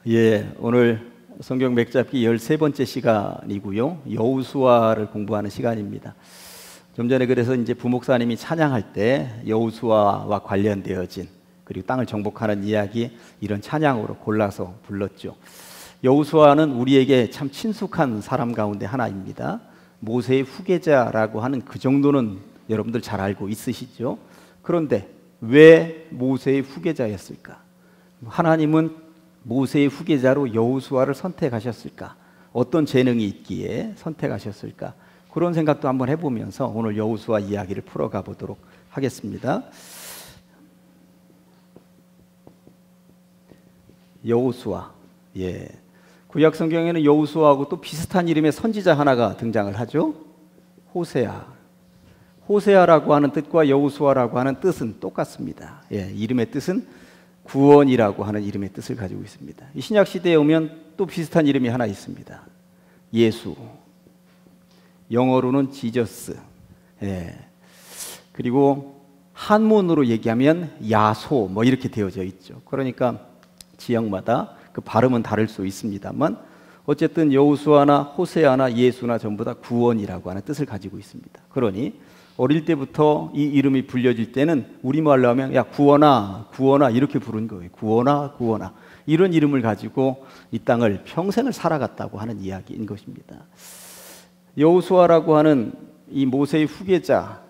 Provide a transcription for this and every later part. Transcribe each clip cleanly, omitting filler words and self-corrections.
오늘 성경 맥잡기 13번째 시간이고요. 여호수아를 공부하는 시간입니다. 좀 전에 그래서 이제 부목사님이 찬양할 때 여호수아와 관련되어진 그리고 땅을 정복하는 이야기 이런 찬양으로 골라서 불렀죠. 여호수아는 우리에게 참 친숙한 사람 가운데 하나입니다. 모세의 후계자라고 하는 그 정도는 여러분들 잘 알고 있으시죠? 그런데 왜 모세의 후계자였을까? 하나님은 모세의 후계자로 여호수아를 선택하셨을까? 어떤 재능이 있기에 선택하셨을까? 그런 생각도 한번 해보면서 오늘 여호수아 이야기를 풀어가 보도록 하겠습니다. 여호수아, 구약 성경에는 여호수아하고 또 비슷한 이름의 선지자 하나가 등장을 하죠. 호세아. 호세아라고 하는 뜻과 여호수아라고 하는 뜻은 똑같습니다. 이름의 뜻은 구원이라고 하는 이름의 뜻을 가지고 있습니다. 이 신약 시대에 오면 또 비슷한 이름이 하나 있습니다. 예수. 영어로는 지저스. 그리고 한문으로 얘기하면 야소 뭐 이렇게 되어져 있죠. 그러니까 지역마다 그 발음은 다를 수 있습니다만 어쨌든 여호수아나 호세아나 예수나 전부 다 구원이라고 하는 뜻을 가지고 있습니다. 그러니 어릴 때부터 이 이름이 불려질 때는 우리말로 하면 야 구원아 구원아 이렇게 부른 거예요. 구원아 구원아 이런 이름을 가지고 이 땅을 평생을 살아갔다고 하는 이야기인 것입니다. 여호수아라고 하는 이 모세의 후계자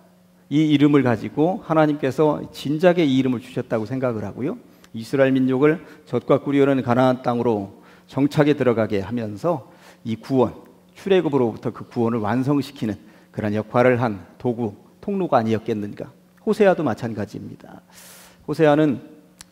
이 이름을 가지고 하나님께서 진작에 이 이름을 주셨다고 생각을 하고요. 이스라엘 민족을 젖과 꿀이 흐르는 가나안 땅으로 정착에 들어가게 하면서 이 구원 출애굽으로부터 그 구원을 완성시키는 그런 역할을 한 도구, 통로가 아니었겠는가. 호세아도 마찬가지입니다. 호세아는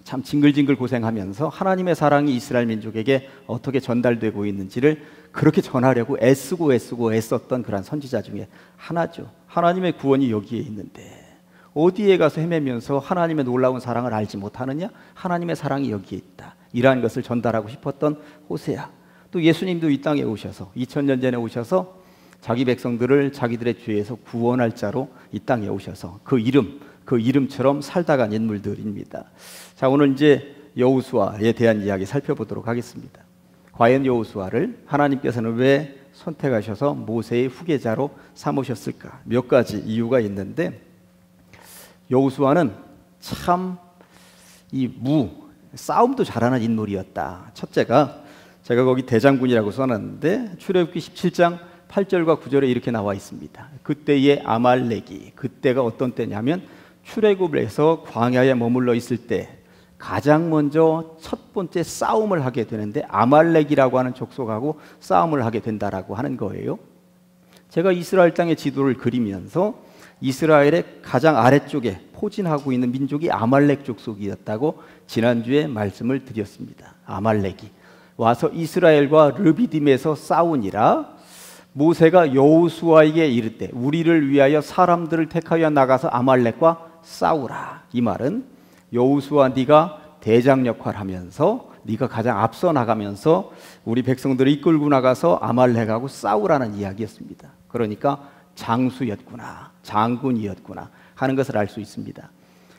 참 징글징글 고생하면서 하나님의 사랑이 이스라엘 민족에게 어떻게 전달되고 있는지를 그렇게 전하려고 애썼던 그런 선지자 중에 하나죠. 하나님의 구원이 여기에 있는데 어디에 가서 헤매면서 하나님의 놀라운 사랑을 알지 못하느냐? 하나님의 사랑이 여기에 있다. 이러한 것을 전달하고 싶었던 호세아. 또 예수님도 이 땅에 오셔서 2000년 전에 오셔서 자기 백성들을 자기들의 죄에서 구원할 자로 이 땅에 오셔서 그 이름처럼 살다간 인물들입니다. 자, 오늘 이제 여호수아에 대한 이야기 살펴보도록 하겠습니다. 과연 여호수아를 하나님께서는 왜 선택하셔서 모세의 후계자로 삼으셨을까? 몇 가지 이유가 있는데 여호수아는 참 싸움도 잘하는 인물이었다. 첫째가 제가 거기 대장군이라고 써놨는데 출애굽기 17장 8절과 9절에 이렇게 나와 있습니다. 그때의 아말렉이 그때가 어떤 때냐면 출애굽을 해서 광야에 머물러 있을 때 가장 먼저 첫 번째 싸움을 하게 되는데 아말렉이라고 하는 족속하고 싸움을 하게 된다라고 하는 거예요. 제가 이스라엘 땅의 지도를 그리면서 이스라엘의 가장 아래쪽에 포진하고 있는 민족이 아말렉 족속이었다고 지난주에 말씀을 드렸습니다. 아말렉이 와서 이스라엘과 르비딤에서 싸우니라 모세가 여호수아에게 이르되 우리를 위하여 사람들을 택하여 나가서 아말렉과 싸우라. 이 말은 여호수아 네가 대장 역할을 하면서 네가 가장 앞서 나가면서 우리 백성들을 이끌고 나가서 아말렉하고 싸우라는 이야기였습니다. 그러니까 장수였구나, 장군이었구나 하는 것을 알 수 있습니다.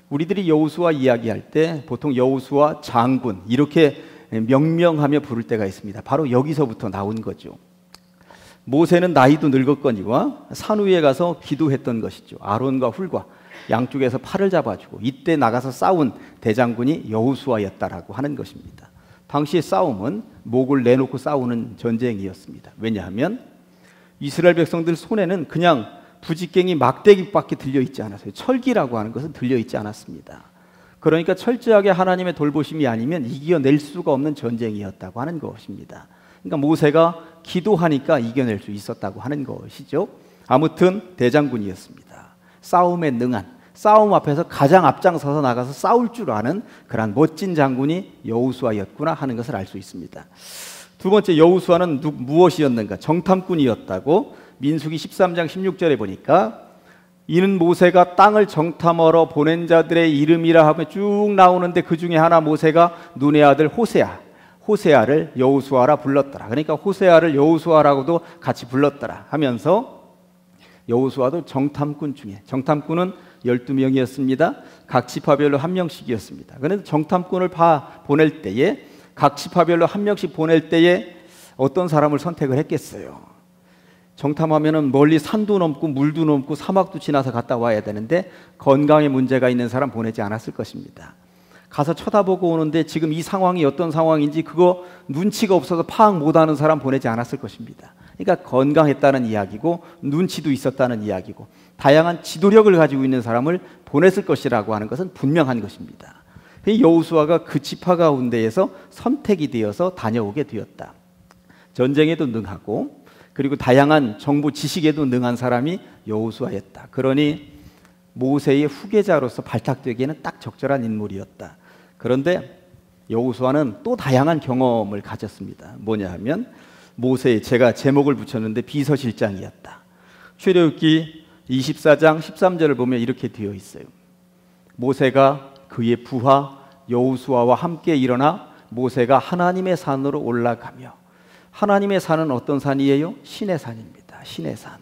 우리들이 여호수아 이야기할 때 보통 여호수아 장군 이렇게 명명하며 부를 때가 있습니다. 바로 여기서부터 나온 거죠. 모세는 나이도 늙었거니와 산 위에 가서 기도했던 것이죠. 아론과 훌과 양쪽에서 팔을 잡아주고 이때 나가서 싸운 대장군이 여호수아였다라고 하는 것입니다. 당시의 싸움은 목을 내놓고 싸우는 전쟁이었습니다. 왜냐하면 이스라엘 백성들 손에는 그냥 부직갱이 막대기밖에 들려있지 않았어요. 철기라고 하는 것은 들려있지 않았습니다. 그러니까 철저하게 하나님의 돌보심이 아니면 이겨낼 수가 없는 전쟁이었다고 하는 것입니다. 그러니까 모세가 기도하니까 이겨낼 수 있었다고 하는 것이죠. 아무튼 대장군이었습니다. 싸움에 능한, 싸움 앞에서 가장 앞장서서 나가서 싸울 줄 아는 그런 멋진 장군이 여호수아였구나 하는 것을 알 수 있습니다. 두 번째, 여호수아는 무엇이었는가? 정탐꾼이었다고 민수기 13장 16절에 보니까 이는 모세가 땅을 정탐하러 보낸 자들의 이름이라 하며 쭉 나오는데 그 중에 하나 모세가 눈의 아들 호세아를 여호수아라 불렀더라. 그러니까 호세아를 여호수아라고도 같이 불렀더라 하면서 여호수아도 정탐꾼 중에 정탐꾼은 12명이었습니다. 각 지파별로 한 명씩이었습니다. 그런데 정탐꾼을 보낼 때에 각 지파별로 한 명씩 보낼 때에 어떤 사람을 선택을 했겠어요? 정탐하면은 멀리 산도 넘고 물도 넘고 사막도 지나서 갔다 와야 되는데 건강에 문제가 있는 사람 보내지 않았을 것입니다. 가서 쳐다보고 오는데 지금 이 상황이 어떤 상황인지 그거 눈치가 없어서 파악 못하는 사람 보내지 않았을 것입니다. 그러니까 건강했다는 이야기고 눈치도 있었다는 이야기고 다양한 지도력을 가지고 있는 사람을 보냈을 것이라고 하는 것은 분명한 것입니다. 여호수아가 그 지파 가운데에서 선택이 되어서 다녀오게 되었다. 전쟁에도 능하고 그리고 다양한 정보 지식에도 능한 사람이 여호수아였다. 그러니 모세의 후계자로서 발탁되기에는 딱 적절한 인물이었다. 그런데 여호수아는 또 다양한 경험을 가졌습니다. 뭐냐 하면 모세의, 제가 제목을 붙였는데 비서실장이었다. 출애굽기 24장 13절을 보면 이렇게 되어 있어요. 모세가 그의 부하 여호수아와 함께 일어나 모세가 하나님의 산으로 올라가며, 하나님의 산은 어떤 산이에요? 신의 산입니다. 신의 산.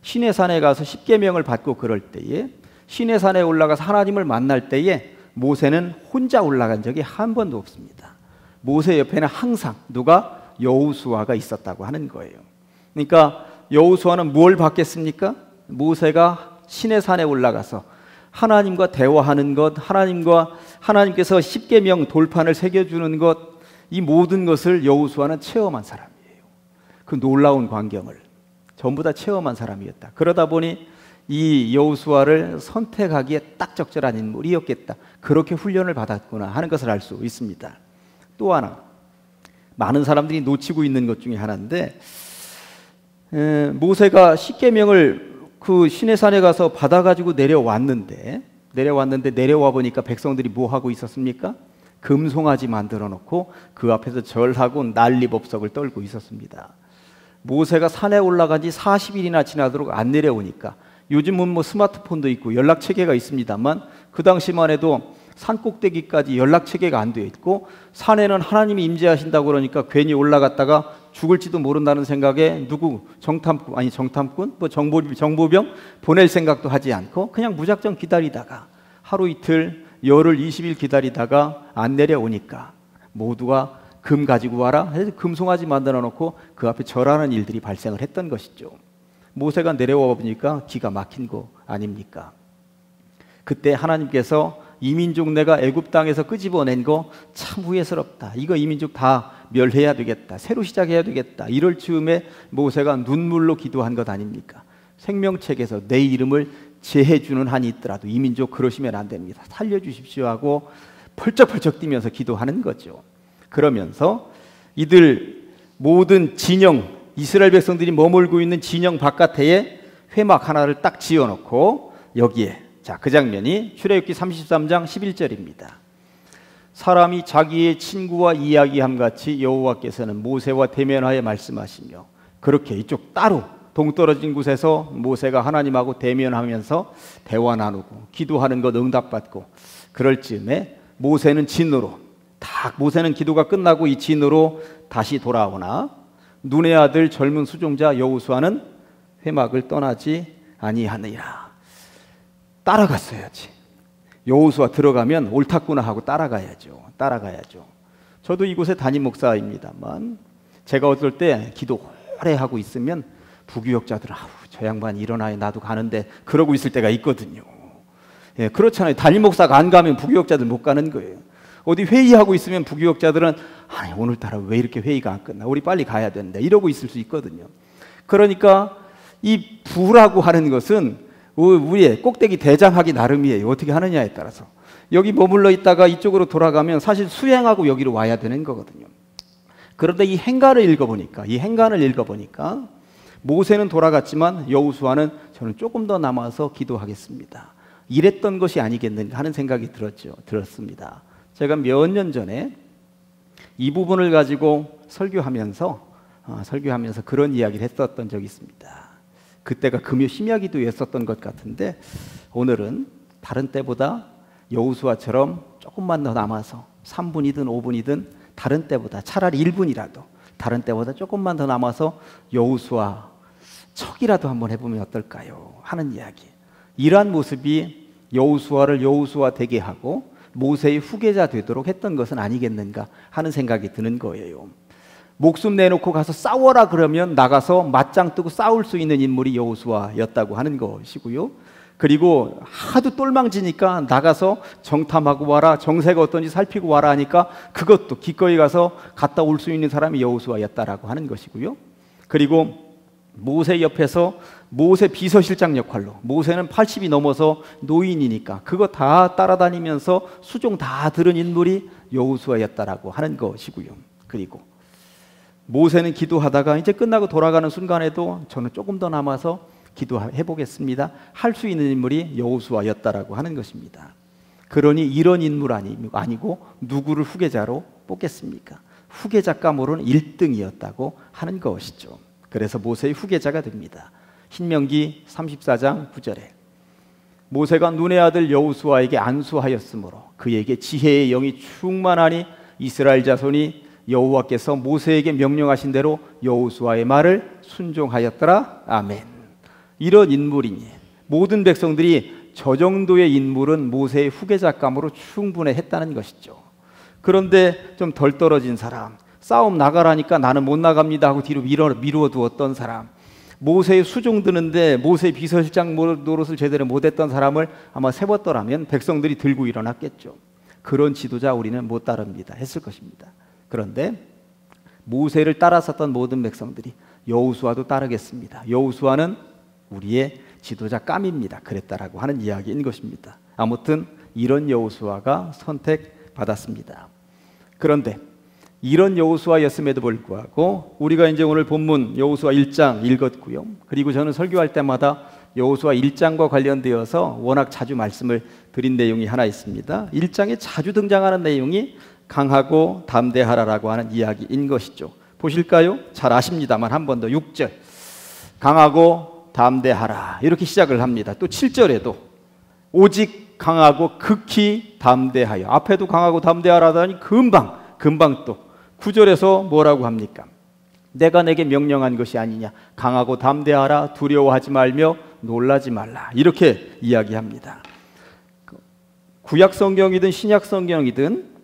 신의 산에 가서 십계명을 받고 그럴 때에, 신의 산에 올라가서 하나님을 만날 때에 모세는 혼자 올라간 적이 한 번도 없습니다. 모세 옆에는 항상 누가? 여호수아가 있었다고 하는 거예요. 그러니까 여호수아는 뭘 받겠습니까? 모세가 신의 산에 올라가서 하나님과 대화하는 것, 하나님께서 십계명 돌판을 새겨주는 것, 이 모든 것을 여호수아는 체험한 사람이에요. 그 놀라운 광경을 전부 다 체험한 사람이었다. 그러다 보니 이 여호수아를 선택하기에 딱 적절한 인물이었겠다. 그렇게 훈련을 받았구나 하는 것을 알 수 있습니다. 또 하나, 많은 사람들이 놓치고 있는 것 중에 하나인데, 모세가 십계명을 그 신의 산에 가서 받아가지고 내려왔는데 내려와 보니까 백성들이 뭐 하고 있었습니까? 금송아지 만들어 놓고 그 앞에서 절하고 난리법석을 떨고 있었습니다. 모세가 산에 올라간 지 40일이나 지나도록 안 내려오니까, 요즘은 뭐 스마트폰도 있고 연락체계가 있습니다만 그 당시만 해도 산 꼭대기까지 연락체계가 안 되어 있고 산에는 하나님이 임재하신다고 그러니까 괜히 올라갔다가 죽을지도 모른다는 생각에 정탐꾼, 뭐 정보병 보낼 생각도 하지 않고 그냥 무작정 기다리다가 하루 이틀 열흘 20일 기다리다가 안 내려오니까 모두가 금 가지고 와라 해서 금송아지 만들어 놓고 그 앞에 절하는 일들이 발생을 했던 것이죠. 모세가 내려와 보니까 기가 막힌 거 아닙니까? 그때 하나님께서 이 민족 내가 애굽 땅에서 끄집어낸 거 참 후회스럽다. 이거 이 민족 다 멸해야 되겠다. 새로 시작해야 되겠다. 이럴 즈음에 모세가 눈물로 기도한 것 아닙니까? 생명책에서 내 이름을 제해주는 한이 있더라도 이 민족 그러시면 안 됩니다. 살려주십시오 하고 펄쩍펄쩍 뛰면서 기도하는 거죠. 그러면서 이들 모든 진영, 이스라엘 백성들이 머물고 있는 진영 바깥에 회막 하나를 딱 지어놓고 여기에, 자, 그 장면이 출애굽기 33장 11절입니다. 사람이 자기의 친구와 이야기함 같이 여호와께서는 모세와 대면하여 말씀하시며, 그렇게 이쪽 따로 동떨어진 곳에서 모세가 하나님하고 대면하면서 대화 나누고 기도하는 것 응답받고 그럴 즈음에 모세는 모세는 기도가 끝나고 이 진으로 다시 돌아오나 눈의 아들 젊은 수종자 여호수아는 회막을 떠나지 아니하느니라. 따라갔어야지. 여호수아 들어가면 옳았구나 하고 따라가야죠. 저도 이곳에 담임 목사입니다만 제가 어떨 때 기도 오래 하고 있으면 부교역자들은 저 양반 일어나야 나도 가는데 그러고 있을 때가 있거든요. 예, 그렇잖아요. 담임 목사가 안 가면 부교역자들 못 가는 거예요. 어디 회의하고 있으면 부교역자들은 아니 오늘따라 왜 이렇게 회의가 안 끝나? 우리 빨리 가야 되는데 이러고 있을 수 있거든요. 그러니까 이 부라고 하는 것은 우리의 꼭대기 대장하기 나름이에요. 어떻게 하느냐에 따라서. 여기 머물러 있다가 이쪽으로 돌아가면 사실 수행하고 여기로 와야 되는 거거든요. 그런데 이 행간을 읽어보니까 모세는 돌아갔지만 여호수아는 저는 조금 더 남아서 기도하겠습니다. 이랬던 것이 아니겠는가 하는 생각이 들었습니다. 제가 몇 년 전에 이 부분을 가지고 설교하면서 그런 이야기를 했었던 적이 있습니다. 그때가 금요 심야기도였었던 것 같은데 오늘은 다른 때보다 여호수아처럼 조금만 더 남아서 3분이든 5분이든 다른 때보다 차라리 1분이라도 다른 때보다 조금만 더 남아서 여호수아 척이라도 한번 해보면 어떨까요? 하는 이야기. 이러한 모습이 여호수아를 여호수아 되게 하고 모세의 후계자 되도록 했던 것은 아니겠는가 하는 생각이 드는 거예요. 목숨 내놓고 가서 싸워라 그러면 나가서 맞짱 뜨고 싸울 수 있는 인물이 여호수아였다고 하는 것이고요. 그리고 하도 똘망지니까 나가서 정탐하고 와라, 정세가 어떤지 살피고 와라 하니까 그것도 기꺼이 가서 갔다 올 수 있는 사람이 여호수아였다라고 하는 것이고요. 그리고 모세 옆에서 모세 비서실장 역할로, 모세는 80이 넘어서 노인이니까 그거 다 따라다니면서 수종 다 들은 인물이 여호수아였다라고 하는 것이고요. 그리고 모세는 기도하다가 이제 끝나고 돌아가는 순간에도 저는 조금 더 남아서 기도해 보겠습니다 할 수 있는 인물이 여호수아였다라고 하는 것입니다. 그러니 이런 인물 아니고 누구를 후계자로 뽑겠습니까? 후계자 까물은 1등이었다고 하는 것이죠. 그래서 모세의 후계자가 됩니다. 신명기 34장 9절에 모세가 눈의 아들 여호수아에게 안수하였으므로 그에게 지혜의 영이 충만하니 이스라엘 자손이 여호와께서 모세에게 명령하신 대로 여호수아의 말을 순종하였더라. 아멘. 이런 인물이니 모든 백성들이 저 정도의 인물은 모세의 후계자감으로 충분했다는 것이죠. 그런데 좀 덜 떨어진 사람, 싸움 나가라니까 나는 못 나갑니다 하고 뒤로 미루어 두었던 사람, 모세의 수종 드는데 모세의 비서실장 노릇을 제대로 못했던 사람을 아마 세웠더라면 백성들이 들고 일어났겠죠. 그런 지도자 우리는 못 따릅니다 했을 것입니다. 그런데 모세를 따라섰던 모든 백성들이 여호수아도 따르겠습니다. 여호수아는 우리의 지도자 감입니다 그랬다라고 하는 이야기인 것입니다. 아무튼 이런 여호수아가 선택받았습니다. 그런데 이런 여호수아였음에도 불구하고 우리가 이제 오늘 본문 여호수아 1장 읽었고요. 그리고 저는 설교할 때마다 여호수아 1장과 관련되어서 워낙 자주 말씀을 드린 내용이 하나 있습니다. 1장에 자주 등장하는 내용이 강하고 담대하라라고 하는 이야기인 것이죠. 보실까요? 잘 아십니다만 한 번 더 6절 강하고 담대하라 이렇게 시작을 합니다. 또 7절에도 오직 강하고 극히 담대하여, 앞에도 강하고 담대하라더니 금방 또 9절에서 뭐라고 합니까? 내가 내게 명령한 것이 아니냐, 강하고 담대하라, 두려워하지 말며 놀라지 말라 이렇게 이야기합니다. 구약 성경이든 신약 성경이든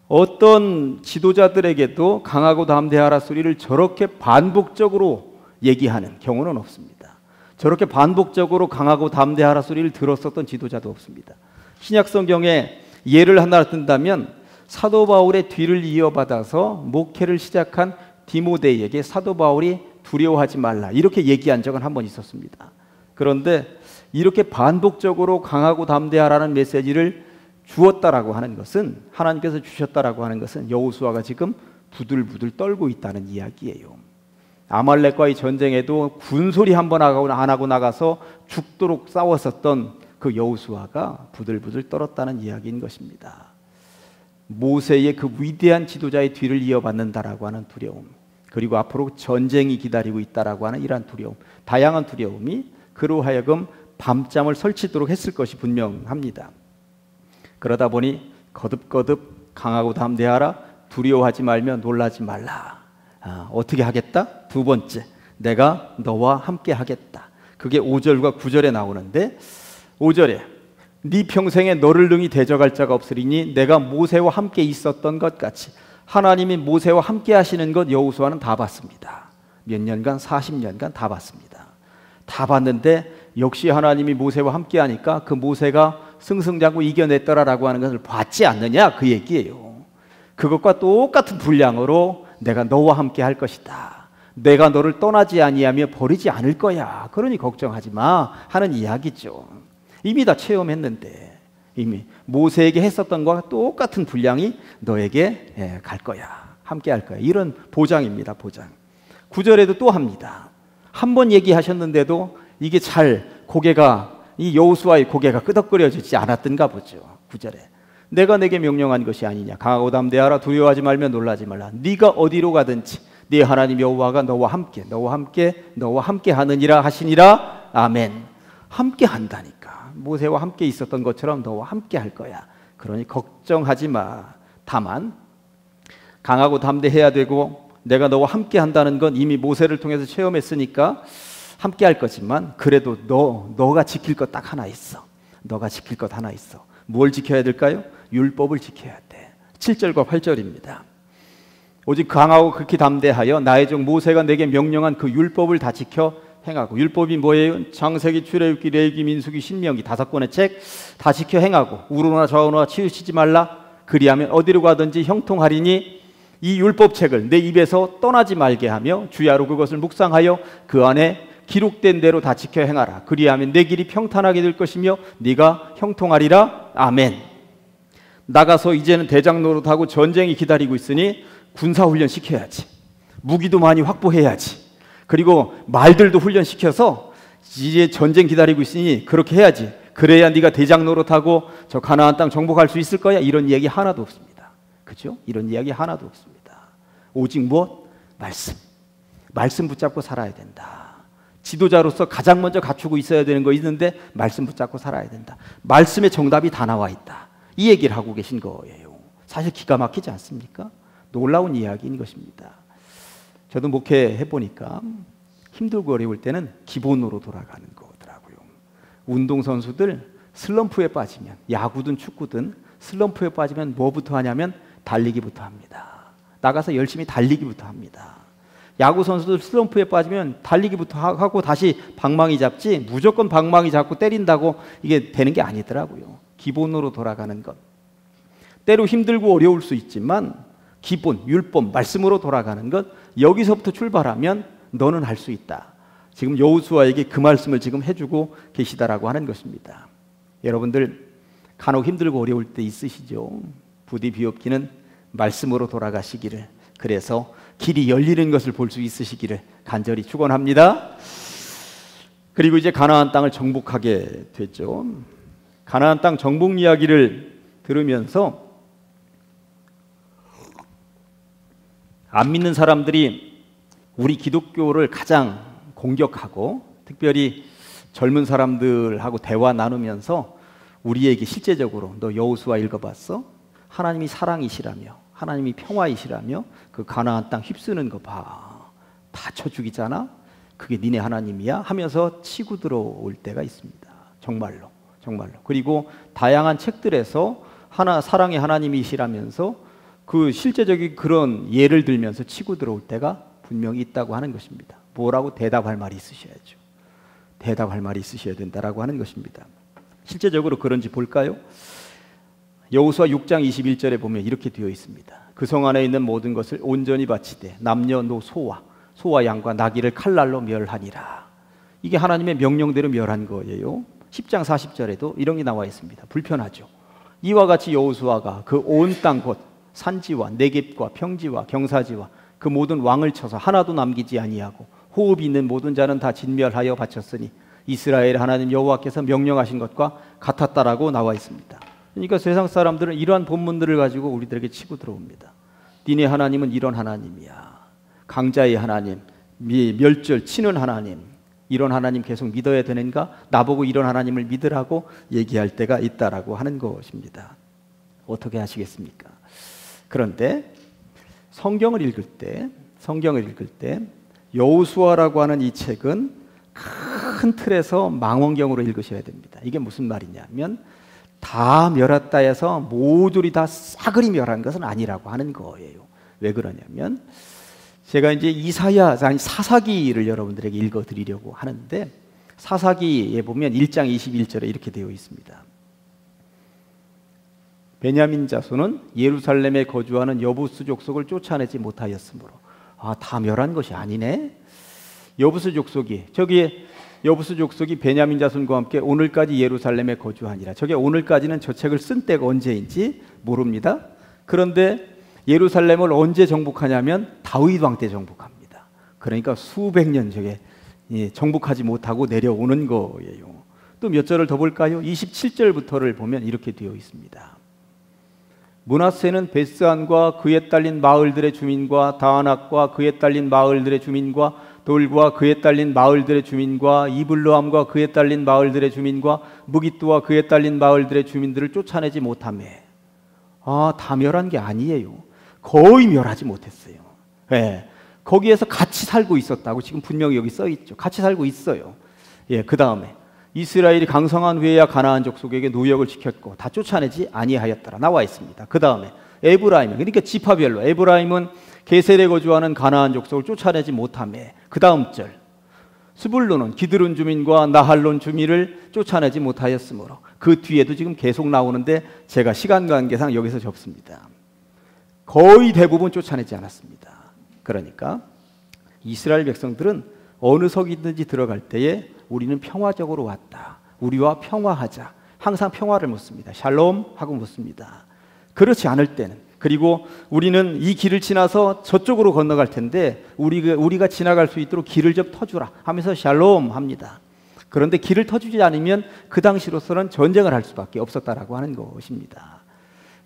어떤 지도자들에게도 강하고 담대하라 소리를 저렇게 반복적으로 얘기하는 경우는 없습니다. 저렇게 반복적으로 강하고 담대하라 소리를 들었었던 지도자도 없습니다. 신약 성경에 예를 하나 든다면 사도 바울의 뒤를 이어받아서 목회를 시작한 디모데에게 사도 바울이 두려워하지 말라 이렇게 얘기한 적은 한 번 있었습니다. 그런데 이렇게 반복적으로 강하고 담대하라는 메시지를 주었다라고 하는 것은, 하나님께서 주셨다라고 하는 것은 여호수아가 지금 부들부들 떨고 있다는 이야기예요. 아말렉과의 전쟁에도 군소리 한 번 안 하고 나가서 죽도록 싸웠었던 그 여호수아가 부들부들 떨었다는 이야기인 것입니다. 모세의 그 위대한 지도자의 뒤를 이어받는다라고 하는 두려움, 그리고 앞으로 전쟁이 기다리고 있다라고 하는 이러한 두려움, 다양한 두려움이 그로 하여금 밤잠을 설치도록 했을 것이 분명합니다. 그러다 보니 거듭거듭 강하고 담대하라, 두려워하지 말며 놀라지 말라. 어떻게 하겠다? 두 번째, 내가 너와 함께 하겠다. 그게 5절과 9절에 나오는데 5절에 네 평생에 너를 능히 대적할 자가 없으리니 내가 모세와 함께 있었던 것 같이. 하나님이 모세와 함께 하시는 것 여호수아는 다 봤습니다. 몇 년간, 40년간 다 봤습니다. 다 봤는데 역시 하나님이 모세와 함께 하니까 그 모세가 승승장구 이겨냈더라라고 하는 것을 봤지 않느냐 그 얘기예요. 그것과 똑같은 분량으로 내가 너와 함께 할 것이다. 내가 너를 떠나지 아니하며 버리지 않을 거야. 그러니 걱정하지 마 하는 이야기죠. 이미 다 체험했는데 이미 모세에게 했었던 것과 똑같은 분량이 너에게 갈 거야. 함께 할 거야. 이런 보장입니다. 보장. 9절에도 또 합니다. 한 번 얘기하셨는데도 이게 잘 고개가, 이 여호수아의 고개가 끄덕거려지지 않았던가 보죠. 9절에 내가 내게 명령한 것이 아니냐, 강하고 담대하라, 두려워하지 말며 놀라지 말라. 네가 어디로 가든지 네 하나님 여호와가 너와 함께 하느니라 하시니라. 아멘. 함께 한다니까. 모세와 함께 있었던 것처럼 너와 함께 할 거야. 그러니 걱정하지 마. 다만 강하고 담대해야 되고 내가 너와 함께 한다는 건 이미 모세를 통해서 체험했으니까 함께 할 거지만 그래도 너가 지킬 것 딱 하나 있어. 너가 지킬 것 하나 있어. 뭘 지켜야 될까요? 율법을 지켜야 돼. 7절과 8절입니다. 오직 강하고 극히 담대하여 나의 종 모세가 내게 명령한 그 율법을 다 지켜 행하고. 율법이 뭐예요? 창세기, 출애굽기, 레위기, 민수기, 신명기 5권의 책 다 지켜 행하고 우로나 좌우나 치우치지 말라. 그리하면 어디로 가든지 형통하리니 이 율법책을 내 입에서 떠나지 말게 하며 주야로 그것을 묵상하여 그 안에 기록된 대로 다 지켜 행하라. 그리하면 내 길이 평탄하게 될 것이며 네가 형통하리라. 아멘. 나가서 이제는 대장 노릇하고 전쟁이 기다리고 있으니 군사훈련 시켜야지. 무기도 많이 확보해야지. 그리고 말들도 훈련시켜서 이제 전쟁 기다리고 있으니 그렇게 해야지. 그래야 네가 대장 노릇하고 저 가나안 땅 정복할 수 있을 거야. 이런 이야기 하나도 없습니다. 그렇죠? 이런 이야기 하나도 없습니다. 오직 무엇? 말씀. 말씀 붙잡고 살아야 된다. 지도자로서 가장 먼저 갖추고 있어야 되는 거 있는데 말씀 붙잡고 살아야 된다. 말씀의 정답이 다 나와 있다. 이 얘기를 하고 계신 거예요. 사실 기가 막히지 않습니까? 놀라운 이야기인 것입니다. 저도 목회해 보니까 힘들고 어려울 때는 기본으로 돌아가는 거더라고요. 운동선수들 슬럼프에 빠지면, 야구든 축구든 슬럼프에 빠지면 뭐부터 하냐면 달리기부터 합니다. 나가서 열심히 달리기부터 합니다. 야구 선수들 슬럼프에 빠지면 달리기부터 하고 다시 방망이 잡지, 무조건 방망이 잡고 때린다고 이게 되는 게 아니더라고요. 기본으로 돌아가는 것. 때로 힘들고 어려울 수 있지만 기본, 율법, 말씀으로 돌아가는 것, 여기서부터 출발하면 너는 할 수 있다. 지금 여호수아에게 그 말씀을 지금 해주고 계시다라고 하는 것입니다. 여러분들 간혹 힘들고 어려울 때 있으시죠? 부디 비옵기는 말씀으로 돌아가시기를, 그래서 길이 열리는 것을 볼 수 있으시기를 간절히 축원합니다. 그리고 이제 가나안 땅을 정복하게 됐죠. 가나안 땅 정복 이야기를 들으면서 안 믿는 사람들이 우리 기독교를 가장 공격하고, 특별히 젊은 사람들하고 대화 나누면서 우리에게 실제적으로 너 여호수아 읽어봤어? 하나님이 사랑이시라며, 하나님이 평화이시라며 그 가나안 땅 휩쓰는 거 봐. 다 쳐 죽이잖아? 그게 니네 하나님이야? 하면서 치고 들어올 때가 있습니다. 정말로. 정말로. 그리고 다양한 책들에서 사랑의 하나님이시라면서 그 실제적인 그런 예를 들면서 치고 들어올 때가 분명히 있다고 하는 것입니다. 뭐라고 대답할 말이 있으셔야죠. 대답할 말이 있으셔야 된다라고 하는 것입니다. 실제적으로 그런지 볼까요? 여호수아 6장 21절에 보면 이렇게 되어 있습니다. 그 성 안에 있는 모든 것을 온전히 바치되 남녀노소와 소와 양과 나귀를 칼날로 멸하니라. 이게 하나님의 명령대로 멸한 거예요. 10장 40절에도 이런 게 나와 있습니다. 불편하죠. 이와 같이 여호수아가 그 온 땅 곧 산지와 네겝과 평지와 경사지와 그 모든 왕을 쳐서 하나도 남기지 아니하고 호흡이 있는 모든 자는 다 진멸하여 바쳤으니 이스라엘 하나님 여호와께서 명령하신 것과 같았다라고 나와 있습니다. 그러니까 세상 사람들은 이러한 본문들을 가지고 우리들에게 치고 들어옵니다. 니네 하나님은 이런 하나님이야. 강자의 하나님, 멸절 치는 하나님, 이런 하나님 계속 믿어야 되는가? 나보고 이런 하나님을 믿으라고 얘기할 때가 있다라고 하는 것입니다. 어떻게 하시겠습니까? 그런데 성경을 읽을 때 여호수아라고 하는 이 책은 큰 틀에서 망원경으로 읽으셔야 됩니다. 이게 무슨 말이냐면 다 멸했다 해서 모조리 다 싸그리 멸한 것은 아니라고 하는 거예요. 왜 그러냐면 제가 이제 사사기를 여러분들에게 읽어드리려고 하는데, 사사기에 보면 1장 21절에 이렇게 되어 있습니다. 베냐민 자손은 예루살렘에 거주하는 여부스 족속을 쫓아내지 못하였으므로. 다 멸한 것이 아니네. 여부스 족속이, 저기 여부스 족속이 베냐민 자손과 함께 오늘까지 예루살렘에 거주하니라. 저게 오늘까지는 저 책을 쓴 때가 언제인지 모릅니다. 그런데 예루살렘을 언제 정복하냐면 다윗 왕 때 정복합니다. 그러니까 수백 년 저게 정복하지 못하고 내려오는 거예요. 또 몇 절을 더 볼까요? 27절부터를 보면 이렇게 되어 있습니다. 므낫세는 베스안과 그에 딸린 마을들의 주민과 다아낙과 그에 딸린 마을들의 주민과 돌과 그에 딸린 마을들의 주민과 이블르함과 그에 딸린 마을들의 주민과 무깃두와 그에 딸린 마을들의 주민들을 쫓아내지 못하며. 다 멸한 게 아니에요. 거의 멸하지 못했어요. 예, 거기에서 같이 살고 있었다고 지금 분명히 여기 써 있죠. 같이 살고 있어요. 예, 그 다음에 이스라엘이 강성한 후에야 가나안 족속에게 노역을 지켰고 다 쫓아내지 아니하였더라 나와 있습니다. 그 다음에 에브라임, 그러니까 지파별로 에브라임은 게셀에 거주하는 가나안 족속을 쫓아내지 못하매, 그 다음 절 스불론은 기드론 주민과 나할론 주민을 쫓아내지 못하였으므로, 그 뒤에도 지금 계속 나오는데 제가 시간 관계상 여기서 접습니다. 거의 대부분 쫓아내지 않았습니다. 그러니까 이스라엘 백성들은 어느 석이든지 들어갈 때에 우리는 평화적으로 왔다, 우리와 평화하자, 항상 평화를 묻습니다. 샬롬 하고 묻습니다. 그렇지 않을 때는, 그리고 우리는 이 길을 지나서 저쪽으로 건너갈 텐데 우리가 지나갈 수 있도록 길을 좀 터주라 하면서 샬롬 합니다. 그런데 길을 터주지 않으면 그 당시로서는 전쟁을 할 수밖에 없었다라고 하는 것입니다.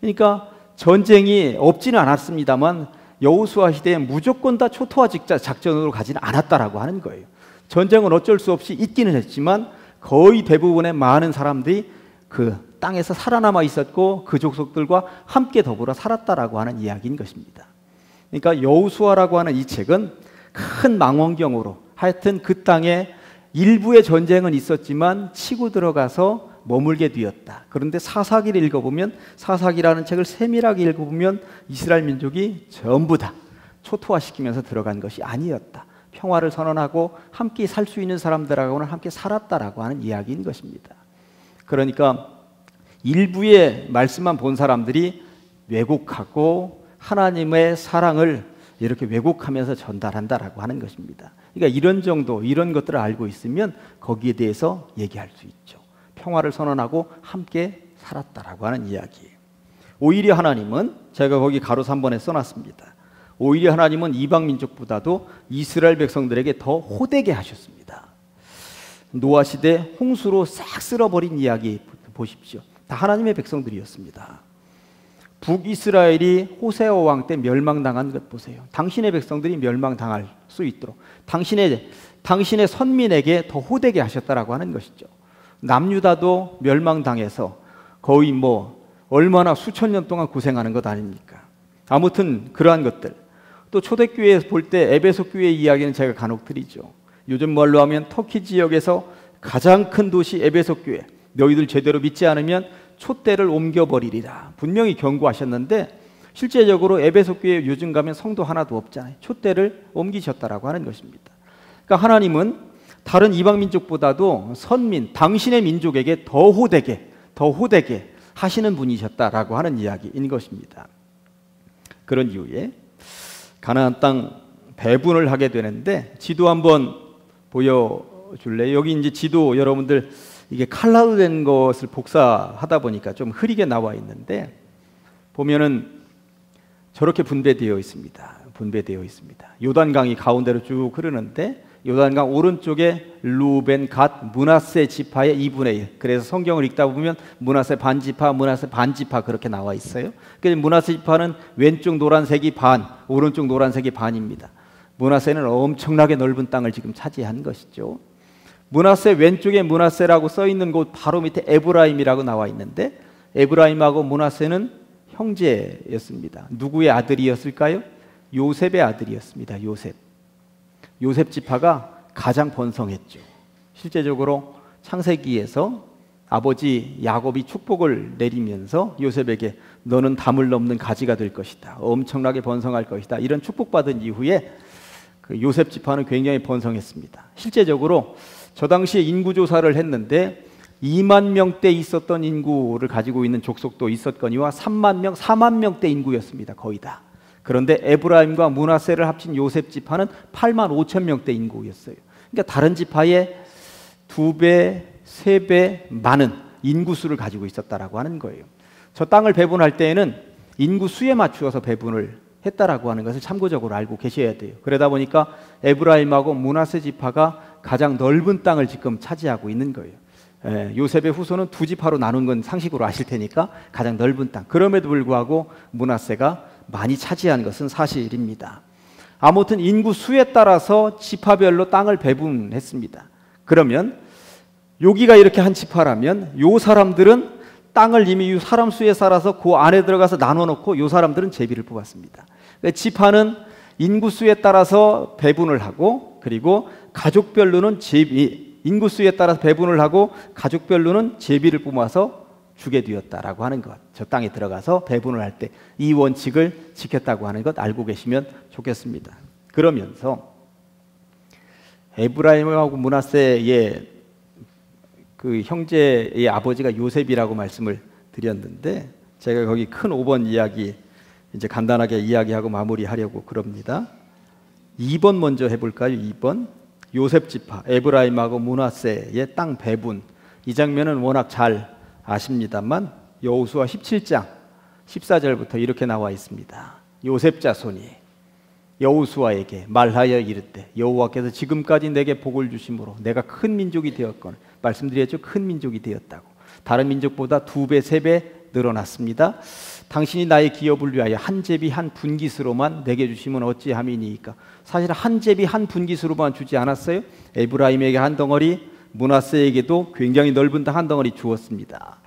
그러니까 전쟁이 없지는 않았습니다만 여호수아 시대에 무조건 다 초토화 작전으로 가지는 않았다라고 하는 거예요. 전쟁은 어쩔 수 없이 있기는 했지만 거의 대부분의 많은 사람들이 그 땅에서 살아남아 있었고 그 족속들과 함께 더불어 살았다라고 하는 이야기인 것입니다. 그러니까 여호수아라고 하는 이 책은 큰 망원경으로 하여튼 그 땅에 일부의 전쟁은 있었지만 치고 들어가서 머물게 되었다. 그런데 사사기를 읽어보면, 사사기라는 책을 세밀하게 읽어보면 이스라엘 민족이 전부 다 초토화시키면서 들어간 것이 아니었다. 평화를 선언하고 함께 살 수 있는 사람들하고는 함께 살았다라고 하는 이야기인 것입니다. 그러니까 일부의 말씀만 본 사람들이 왜곡하고 하나님의 사랑을 이렇게 왜곡하면서 전달한다라고 하는 것입니다. 그러니까 이런 정도, 이런 것들을 알고 있으면 거기에 대해서 얘기할 수 있죠. 평화를 선언하고 함께 살았다라고 하는 이야기. 오히려 하나님은, 제가 거기 가로 3번에 써놨습니다. 오히려 하나님은 이방 민족보다도 이스라엘 백성들에게 더 호되게 하셨습니다. 노아 시대 홍수로 싹 쓸어버린 이야기 보십시오. 다 하나님의 백성들이었습니다. 북이스라엘이 호세아 왕 때 멸망당한 것 보세요. 당신의 백성들이 멸망당할 수 있도록 당신의 선민에게 더 호되게 하셨다라고 하는 것이죠. 남유다도 멸망당해서 거의 얼마나 수천 년 동안 고생하는 것 아닙니까? 아무튼 그러한 것들. 또 초대교회 볼 때 에베소 교회 이야기는 제가 간혹 드리죠. 요즘 말로 하면 터키 지역에서 가장 큰 도시 에베소 교회, 너희들 제대로 믿지 않으면 촛대를 옮겨버리리라 분명히 경고하셨는데 실제적으로 에베소 교회 요즘 가면 성도 하나도 없잖아요. 촛대를 옮기셨다라고 하는 것입니다. 그러니까 하나님은 다른 이방 민족보다도 선민, 당신의 민족에게 더 호되게 하시는 분이셨다라고 하는 이야기인 것입니다. 그런 이유에 가나안 땅 배분을 하게 되는데, 지도 한번 보여줄래요? 여기 이제 지도 여러분들 이게 칼라로 된 것을 복사하다 보니까 좀 흐리게 나와 있는데, 보면은 저렇게 분배되어 있습니다. 요단강이 가운데로 쭉 흐르는데 요단강 오른쪽에 루벤, 갓, 므낫세 지파의 2분의 1. 그래서 성경을 읽다 보면 므낫세 반지파 그렇게 나와 있어요. 그래서 므낫세 지파는 왼쪽 노란색이 반, 오른쪽 노란색이 반입니다. 므낫세는 엄청나게 넓은 땅을 지금 차지한 것이죠. 므낫세 왼쪽에 므낫세라고 써 있는 곳 바로 밑에 에브라임이라고 나와 있는데, 에브라임하고 므낫세는 형제였습니다. 누구의 아들이었을까요? 요셉의 아들이었습니다. 요셉 지파가 가장 번성했죠. 실제적으로 창세기에서 아버지 야곱이 축복을 내리면서 요셉에게 너는 담을 넘는 가지가 될 것이다, 엄청나게 번성할 것이다, 이런 축복받은 이후에 그 요셉 지파는 굉장히 번성했습니다. 실제적으로 저 당시에 인구조사를 했는데 2만 명대 있었던 인구를 가지고 있는 족속도 있었거니와 3만 명, 4만 명대 인구였습니다. 거의 다. 그런데 에브라임과 므낫세를 합친 요셉 지파는 8만 5천 명대 인구였어요. 그러니까 다른 지파의 2배, 3배 많은 인구수를 가지고 있었다라고 하는 거예요. 저 땅을 배분할 때에는 인구수에 맞추어서 배분을 했다라고 하는 것을 참고적으로 알고 계셔야 돼요. 그러다 보니까 에브라임하고 므낫세 지파가 가장 넓은 땅을 지금 차지하고 있는 거예요. 요셉의 후손은 2지파로 나눈 건 상식으로 아실 테니까 가장 넓은 땅. 그럼에도 불구하고 므낫세가 많이 차지한 것은 사실입니다. 아무튼 인구수에 따라서 지파별로 땅을 배분했습니다. 그러면 여기가 이렇게 한 지파라면 요 사람들은 땅을 이미 이 사람 수에 따라서 그 안에 들어가서 나눠놓고 요 사람들은 제비를 뽑았습니다. 그러니까 지파는 인구수에 따라서 배분을 하고, 그리고 가족별로는 제비, 인구수에 따라서 배분을 하고 가족별로는 제비를 뽑아서 주게 되었다라고 하는 것. 저 땅에 들어가서 배분을 할 때 이 원칙을 지켰다고 하는 것 알고 계시면 좋겠습니다. 그러면서 에브라임하고 므낫세의 그 형제의 아버지가 요셉이라고 말씀을 드렸는데, 제가 거기 큰 5번 이야기 이제 간단하게 이야기하고 마무리하려고 그럽니다. 2번 먼저 해볼까요? 2번 요셉 지파 에브라임하고 므낫세의 땅 배분. 이 장면은 워낙 잘 아십니다만 여호수아 17장 14절부터 이렇게 나와 있습니다. 요셉 자손이 여호수아에게 말하여 이르되 여호와께서 지금까지 내게 복을 주심으로 내가 큰 민족이 되었거늘, 말씀드렸죠. 큰 민족이 되었다고. 다른 민족보다 2배, 3배 늘어났습니다. 당신이 나의 기업을 위하여 한 제비 한 분깃으로만 내게 주시면 어찌함이니이까. 사실 한 제비 한 분깃으로만 주지 않았어요. 에브라임에게 한 덩어리, 므낫세에게도 굉장히 넓은 땅 한 덩어리 주었습니다.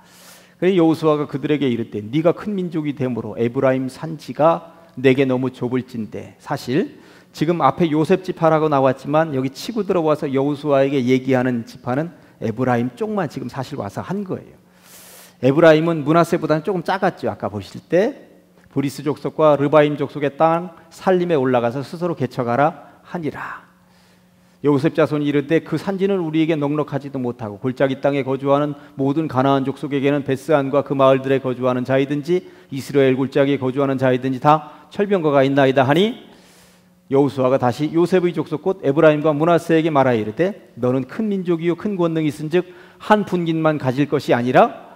그래서 여호수아가 그들에게 이르되 네가 큰 민족이 되므로 에브라임 산지가 내게 너무 좁을진데, 사실 지금 앞에 요셉 지파라고 나왔지만 여기 치고 들어와서 여호수아에게 얘기하는 지파는 에브라임 쪽만 지금 사실 와서 한 거예요. 에브라임은 므낫세보다는 조금 작았죠. 아까 보실 때 브리스 족속과 르바임 족속의 땅 살림에 올라가서 스스로 개척하라 하니라. 요셉 자손이 이르되 그 산지는 우리에게 넉넉하지도 못하고 골짜기 땅에 거주하는 모든 가나안 족속에게는 베스안과 그 마을들에 거주하는 자이든지 이스라엘 골짜기에 거주하는 자이든지 다 철병거가 있나이다 하니, 여호수아가 다시 요셉의 족속 곧 에브라임과 므낫세에게 말하여 이르되 너는 큰 민족이요 큰 권능이 있은즉 한 분깃만 가질 것이 아니라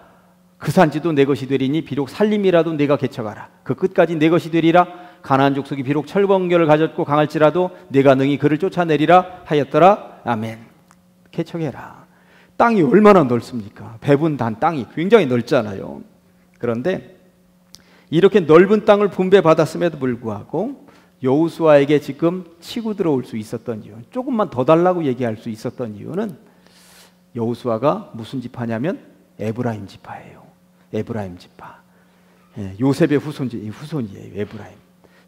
그 산지도 내 것이 되리니 비록 살림이라도 내가 개척하라. 그 끝까지 내 것이 되리라. 가나안 족속이 비록 철번결을 가졌고 강할지라도 내가 능히 그를 쫓아내리라 하였더라. 아멘. 개척해라. 땅이 얼마나 넓습니까? 배분단 땅이 굉장히 넓잖아요. 그런데 이렇게 넓은 땅을 분배받았음에도 불구하고 여호수아에게 지금 치고 들어올 수 있었던 이유, 조금만 더 달라고 얘기할 수 있었던 이유는 여호수아가 무슨 지파냐면 에브라임 지파예요. 에브라임 지파. 요셉의 후손이에요. 에브라임.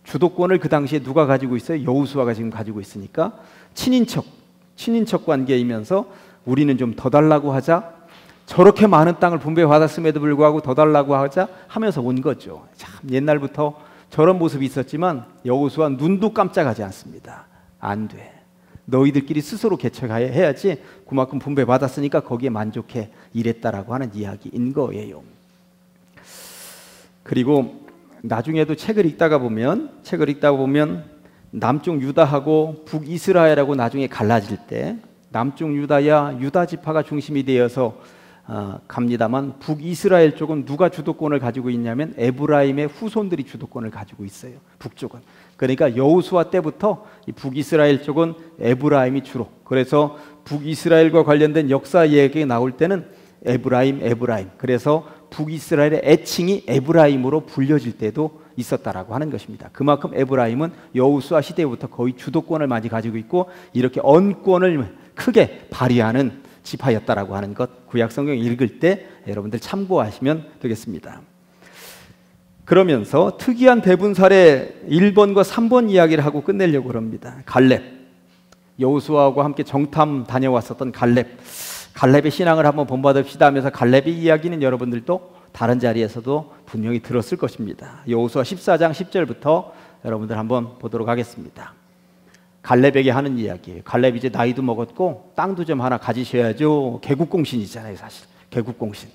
주도권을 그 당시에 누가 가지고 있어요? 여호수아가 지금 가지고 있으니까 친인척 관계이면서 우리는 좀 더 달라고 하자, 저렇게 많은 땅을 분배받았음에도 불구하고 더 달라고 하자 하면서 온 거죠. 참 옛날부터 저런 모습이 있었지만 여호수아 눈도 깜짝하지 않습니다. 안 돼. 너희들끼리 스스로 개척해야지. 그만큼 분배받았으니까 거기에 만족해 이랬다라고 하는 이야기인 거예요. 그리고 나중에도 책을 읽다가 보면 남쪽 유다하고 북이스라엘하고 나중에 갈라질 때 남쪽 유다야 유다 지파가 중심이 되어서 갑니다만 북이스라엘 쪽은 누가 주도권을 가지고 있냐면 에브라임의 후손들이 주도권을 가지고 있어요. 북쪽은. 그러니까 여호수아 때부터 이 북이스라엘 쪽은 에브라임이 주로. 그래서 북이스라엘과 관련된 역사 이야기가 나올 때는 에브라임. 그래서 북이스라엘의 애칭이 에브라임으로 불려질 때도 있었다라고 하는 것입니다. 그만큼 에브라임은 여호수아 시대부터 거의 주도권을 많이 가지고 있고 이렇게 언권을 크게 발휘하는 지파였다라고 하는 것, 구약 성경 읽을 때 여러분들 참고하시면 되겠습니다. 그러면서 특이한 배분 사례 1번과 3번 이야기를 하고 끝내려고 합니다. 갈렙. 여호수아와 함께 정탐 다녀왔었던 갈렙의 신앙을 한번 본받읍시다 하면서 갈렙의 이야기는 여러분들도 다른 자리에서도 분명히 들었을 것입니다. 여호수아 14장 10절부터 여러분들 한번 보도록 하겠습니다. 갈렙에게 하는 이야기예요. 갈렙 이제 나이도 먹었고 땅도 좀 하나 가지셔야죠. 개국공신이잖아요. 사실 개국공신.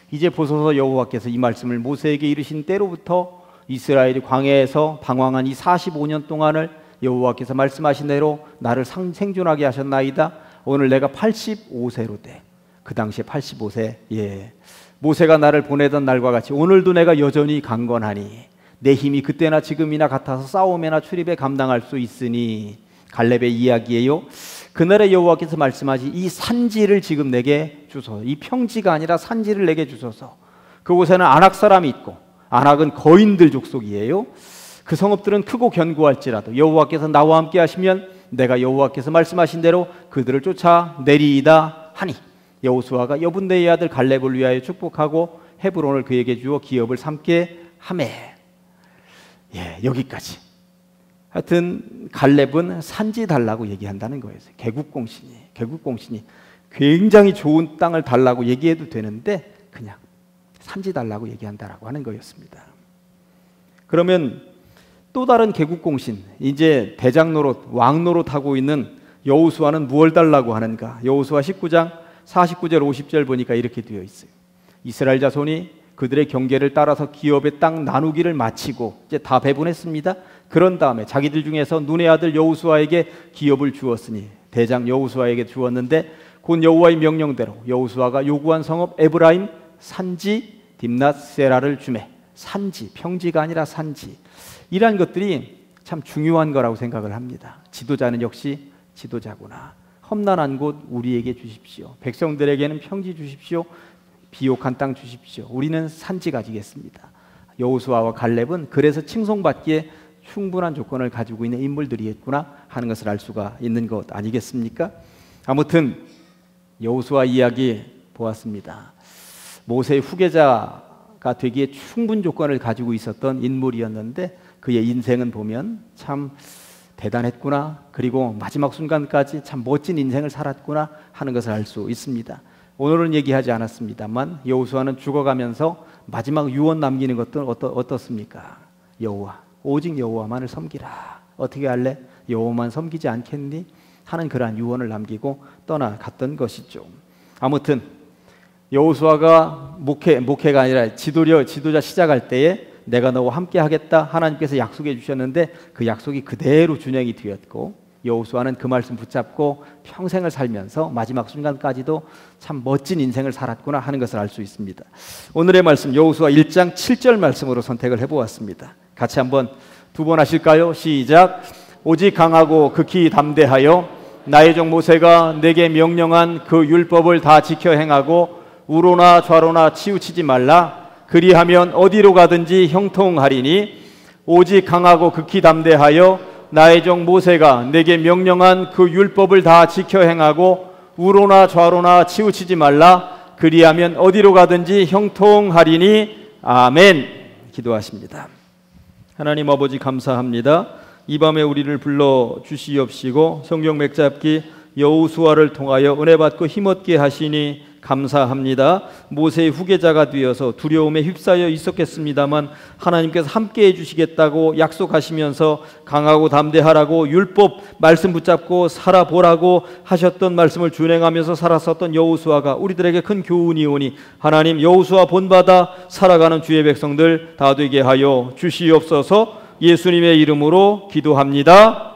이제 보소서 여호와께서 이 말씀을 모세에게 이르신 때로부터 이스라엘이 광야에서 방황한 이 45년 동안을 여호와께서 말씀하신 대로 나를 생존하게 하셨나이다. 오늘 내가 85세로 돼. 그 당시에 85세. 모세가 나를 보내던 날과 같이 오늘도 내가 여전히 강건하니 내 힘이 그때나 지금이나 같아서 싸움에나 출입에 감당할 수 있으니. 갈렙의 이야기예요. 그날에 여호와께서 말씀하시 이 산지를 지금 내게 주소서. 이 평지가 아니라 산지를 내게 주소서. 그곳에는 아낙 사람이 있고 아낙은 거인들 족속이에요. 그 성읍들은 크고 견고할지라도 여호와께서 나와 함께 하시면 내가 여호와께서 말씀하신 대로 그들을 쫓아내리이다 하니, 여호수아가 여분네의 아들 갈렙을 위하여 축복하고 헤브론을 그에게 주어 기업을 삼게 하매. 여기까지. 하여튼 갈렙은 산지 달라고 얘기한다는 거예요. 개국공신이 굉장히 좋은 땅을 달라고 얘기해도 되는데 그냥 산지 달라고 얘기한다라고 하는 거였습니다. 그러면 또 다른 개국공신, 이제 대장 노릇, 왕 노릇 하고 있는 여호수아는 무엇을 달라고 하는가? 여호수아 19장 49절 50절 보니까 이렇게 되어 있어요. 이스라엘 자손이 그들의 경계를 따라서 기업의 땅 나누기를 마치고 이제 다 배분했습니다. 그런 다음에 자기들 중에서 눈의 아들 여호수아에게 기업을 주었으니 대장 여호수아에게 주었는데 곧 여호와의 명령대로 여호수아가 요구한 성읍 에브라임 산지 딥낫세라를 주매. 산지, 평지가 아니라 산지. 이러한 것들이 참 중요한 거라고 생각을 합니다. 지도자는 역시 지도자구나. 험난한 곳 우리에게 주십시오. 백성들에게는 평지 주십시오. 비옥한 땅 주십시오. 우리는 산지 가지겠습니다. 여호수아와 갈렙은 그래서 칭송받기에 충분한 조건을 가지고 있는 인물들이겠구나 하는 것을 알 수가 있는 것 아니겠습니까? 아무튼 여호수아 이야기 보았습니다. 모세의 후계자가 되기에 충분 조건을 가지고 있었던 인물이었는데 그의 인생은 보면 참 대단했구나. 그리고 마지막 순간까지 참 멋진 인생을 살았구나 하는 것을 알 수 있습니다. 오늘은 얘기하지 않았습니다만 여호수아는 죽어가면서 마지막 유언 남기는 것들은 어떻습니까? 여호와, 오직 여호와만을 섬기라. 어떻게 할래? 여호와만 섬기지 않겠니? 하는 그러한 유언을 남기고 떠나갔던 것이죠. 아무튼 여호수아가 목회가 아니라 지도자 시작할 때에 내가 너와 함께 하겠다 하나님께서 약속해 주셨는데 그 약속이 그대로 준행이 되었고 여호수아는 그 말씀 붙잡고 평생을 살면서 마지막 순간까지도 참 멋진 인생을 살았구나 하는 것을 알 수 있습니다. 오늘의 말씀 여호수아 1장 7절 말씀으로 선택을 해보았습니다. 같이 한번 두 번 하실까요? 시작. 오직 강하고 극히 담대하여 나의 종 모세가 내게 명령한 그 율법을 다 지켜 행하고 우로나 좌로나 치우치지 말라. 그리하면 어디로 가든지 형통하리니 오직 강하고 극히 담대하여 나의 종 모세가 내게 명령한 그 율법을 다 지켜 행하고 우로나 좌로나 치우치지 말라. 그리하면 어디로 가든지 형통하리니. 아멘. 기도하십니다. 하나님 아버지 감사합니다. 이 밤에 우리를 불러 주시옵시고 성경 맥잡기 여호수아를 통하여 은혜 받고 힘없게 하시니 감사합니다. 모세의 후계자가 되어서 두려움에 휩싸여 있었겠습니다만 하나님께서 함께 해주시겠다고 약속하시면서 강하고 담대하라고 율법 말씀 붙잡고 살아보라고 하셨던 말씀을 준행하면서 살았었던 여호수아가 우리들에게 큰 교훈이 오니 하나님 여호수아 본받아 살아가는 주의 백성들 다 되게 하여 주시옵소서. 예수님의 이름으로 기도합니다.